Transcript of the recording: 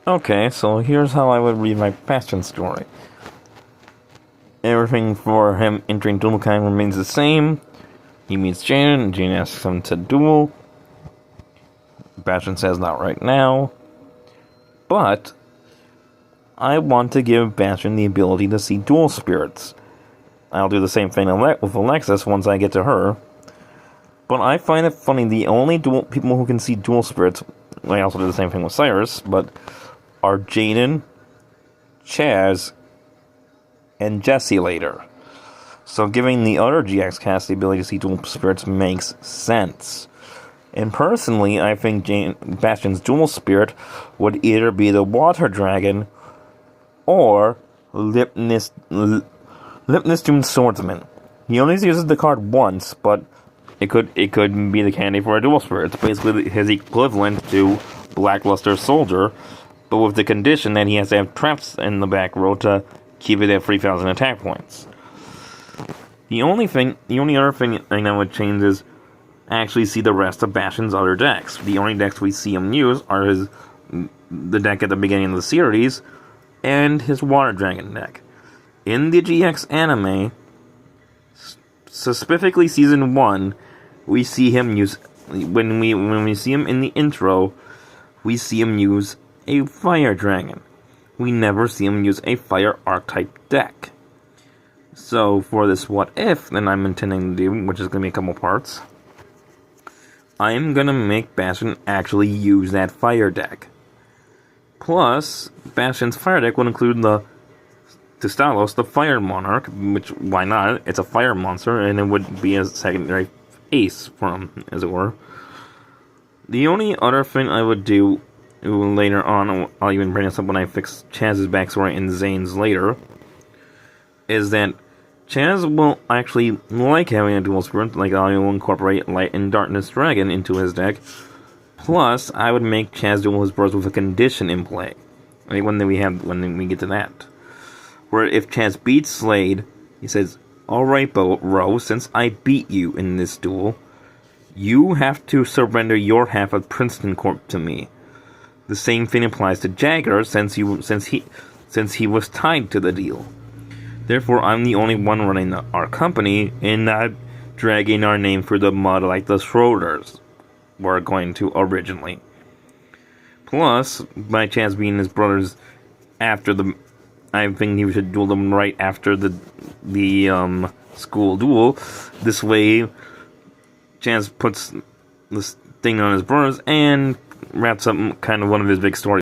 Okay, so here's how I would read my bastion story. Everything for him entering duel kind remains the same. He meets Jane, and Jane asks him to duel. Bastion says not right now. But I want to give Bastion the ability to see dual spirits. I'll do the same thing with Alexis once I get to her. But I find it funny, the only people who can see dual spirits, I also do the same thing with Cyrus, but are Jaden, Chaz, and Jesse later. So giving the other GX cast the ability to see dual spirits makes sense. And personally, I think Bastion's dual spirit would either be the Water Dragon or Lipness Doom Swordsman. He only uses the card once, but it could be the candy for a dual spirit. It's basically his equivalent to Blackluster Soldier, but with the condition that he has to have traps in the back row to keep it at 3,000 attack points. The only other thing I know would change is actually see the rest of Bastion's other decks. The only decks we see him use are the deck at the beginning of the series and his Water Dragon deck. In the GX anime, specifically Season 1, we see him use, when we see him in the intro, we see him use a Fire Dragon. We never see him use a Fire Archetype deck. So for this what if that I'm intending to do, which is going to be a couple parts, I'm going to make Bastion actually use that Fire deck. Plus, Bastion's Fire deck will include the Stalos, the Fire Monarch, which, why not? It's a fire monster, and it would be a secondary ace for him, as it were. The only other thing I would do later on, I'll even bring this up when I fix Chaz's backstory and Zane's later, is that Chaz will actually like having a dual spirit, like I will incorporate Light and Darkness Dragon into his deck. Plus, I would make Chaz duel his brothers with a condition in play. Like when we get to that. Where if Chaz beats Slade, he says, "Alright, Ro, since I beat you in this duel, you have to surrender your half of Princeton Corp to me." The same thing applies to Jagger, since he was tied to the deal. Therefore, I'm the only one running our company and not dragging our name through the mud like the Schroeders were going to originally. Plus, by Chaz being his brothers I think he should duel them right after the school duel. This way, Chaz puts this thing on his brothers and wraps up kind of one of his big stories.